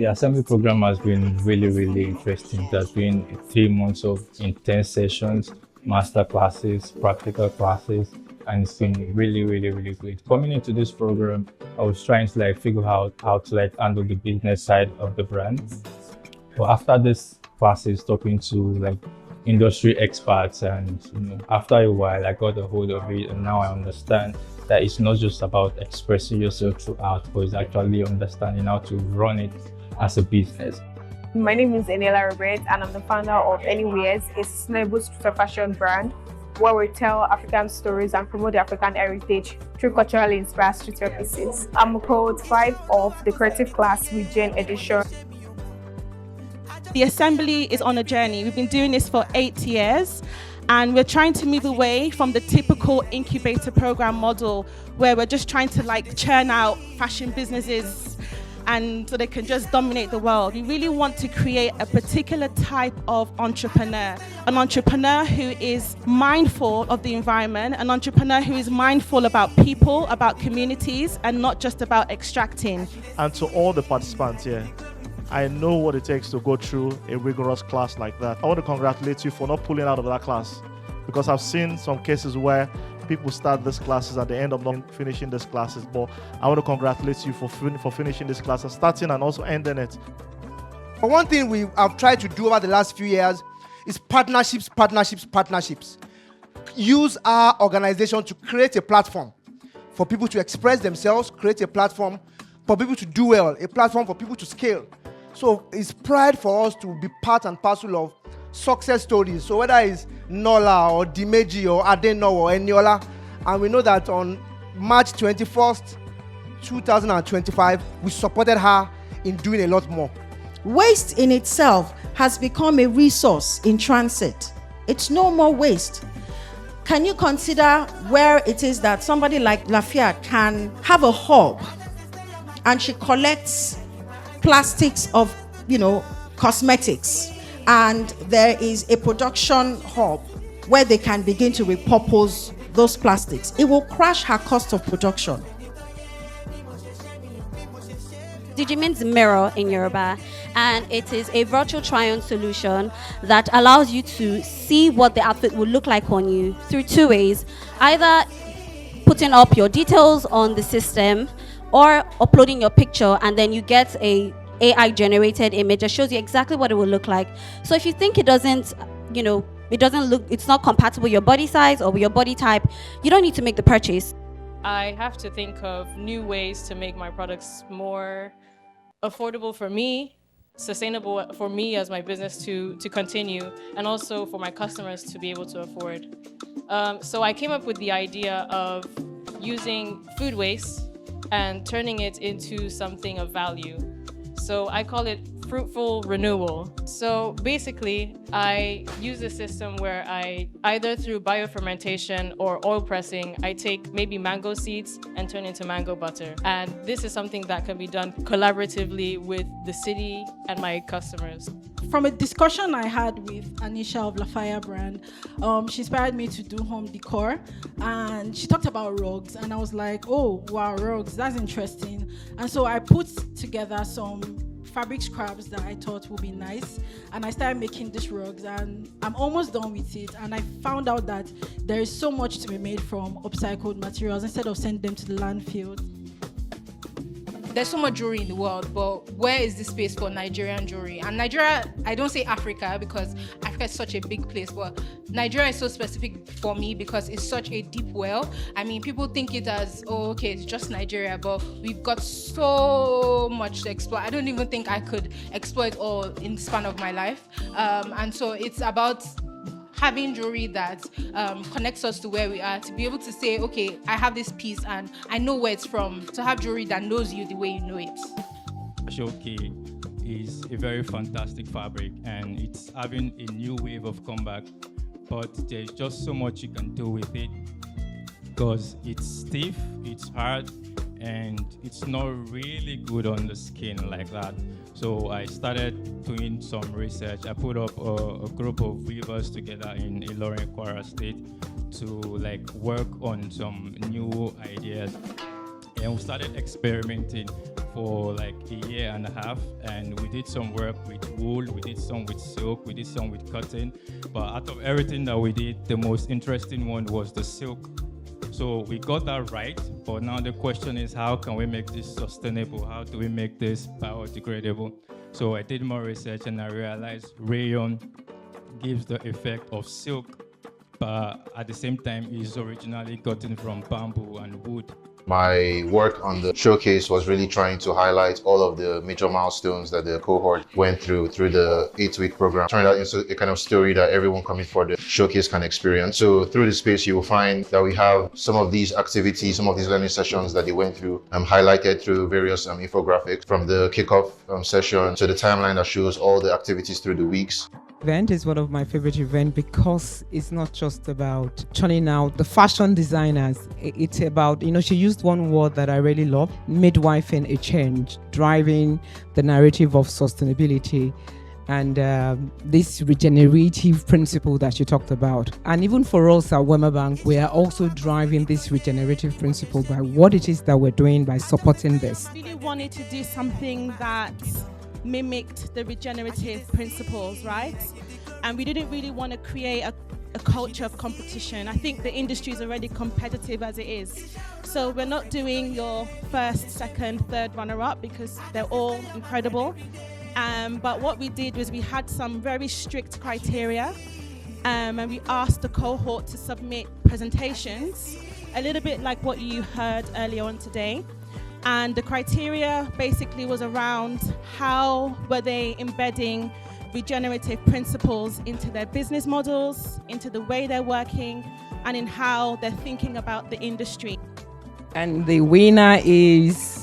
The assembly program has been really, really interesting. It has been 3 months of intense sessions, master classes, practical classes, and it's been really, really, really great. Coming into this program, I was trying to figure out how to handle the business side of the brand. But after this classes, talking to industry experts, and after a while, I got a hold of it, and now I understand that it's not just about expressing yourself through art, but it's actually understanding how to run it as a business. My name is Eniela Robert, and I'm the founder of Anywares, a sustainable street fashion brand where we tell African stories and promote the African heritage through culturally inspired streetwear pieces. I'm cohort 5 of the creative class Regen Edition. The assembly is on a journey. We've been doing this for 8 years, and we're trying to move away from the typical incubator program model where we're just trying to churn out fashion businesses and so they can just dominate the world. We really want to create a particular type of entrepreneur, an entrepreneur who is mindful of the environment, an entrepreneur who is mindful about people, about communities, and not just about extracting. And to all the participants here, I know what it takes to go through a rigorous class like that. I want to congratulate you for not pulling out of that class, because I've seen some cases where people start these classes and they end up not finishing these classes. But I want to congratulate you for finishing this class, starting and also ending it. One thing we have tried to do over the last few years is partnerships. Use our organization to create a platform for people to express themselves, create a platform for people to do well, a platform for people to scale. So it's pride for us to be part and parcel of success stories. So whether it's Nola or Dimeji or Adeno or Eniola, and we know that on March 21st, 2025, we supported her in doing a lot more. Waste in itself has become a resource in transit. It's no more waste. Can you consider where it is that somebody like Lafayette can have a hub and she collects plastics of, cosmetics, and there is a production hub where they can begin to repurpose those plastics? It will crash her cost of production. Digi means mirror in Yoruba, and it is a virtual try-on solution that allows you to see what the outfit will look like on you through 2 ways: either putting up your details on the system or uploading your picture, and then you get a AI generated image that shows you exactly what it will look like. So if you think it doesn't look, it's not compatible with your body size or with your body type, you don't need to make the purchase. I have to think of new ways to make my products more affordable for me, sustainable for me as my business to continue, and also for my customers to be able to afford. So I came up with the idea of using food waste and turning it into something of value. So I call it fruitful renewal. So basically, I use a system where I, either through biofermentation or oil pressing, I take maybe mango seeds and turn into mango butter. And this is something that can be done collaboratively with the city and my customers. From a discussion I had with Anisha of Lafayette brand, she inspired me to do home decor, and she talked about rugs, and I was like, oh wow, rugs, that's interesting. And so I put together some fabric scraps that I thought would be nice, and I started making these rugs, and I'm almost done with it. And I found out that there is so much to be made from upcycled materials instead of sending them to the landfill. There's so much jewelry in the world, but where is the space for Nigerian jewelry? And Nigeria, I don't say Africa because Africa is such a big place, but Nigeria is so specific for me because it's such a deep well. I mean, people think it as, oh, okay, it's just Nigeria, but we've got so much to explore. I don't even think I could explore it all in the span of my life. And so it's about having jewelry that connects us to where we are, to be able to say, okay, I have this piece and I know where it's from, to have jewelry that knows you the way you know it. Showcase is a very fantastic fabric, and it's having a new wave of comeback, but there's just so much you can do with it because it's stiff, it's hard, and it's not really good on the skin like that. So I started doing some research. I put up a group of weavers together in Ilorin, Kwara State to work on some new ideas. Then we started experimenting for like a year and a half, and we did some work with wool, we did some with silk, we did some with cotton. But out of everything that we did, the most interesting one was the silk. So we got that right, but now the question is, how can we make this sustainable? How do we make this biodegradable? So I did more research and I realized rayon gives the effect of silk, but at the same time is originally gotten from bamboo and wood. My work on the showcase was really trying to highlight all of the major milestones that the cohort went through the 8-week program. Turned out into a kind of story that everyone coming for the showcase can experience. So through the space, you will find that we have some of these activities, some of these learning sessions that they went through, highlighted through various infographics, from the kickoff session to the timeline that shows all the activities through the weeks. Event is one of my favorite events because it's not just about churning out the fashion designers. It's about, she used one word that I really love, midwifing a change, driving the narrative of sustainability and this regenerative principle that you talked about. And even for us at Wema Bank, we are also driving this regenerative principle by what it is that we're doing by supporting this. I really wanted to do something that mimicked the regenerative principles, right? And we didn't really want to create a culture of competition. I think the industry is already competitive as it is. So we're not doing your first, second, third runner-up because they're all incredible. But what we did was we had some very strict criteria, and we asked the cohort to submit presentations, a little bit like what you heard earlier on today. And the criteria basically was around how were they embedding regenerative principles into their business models, into the way they're working, and in how they're thinking about the industry. And the winner is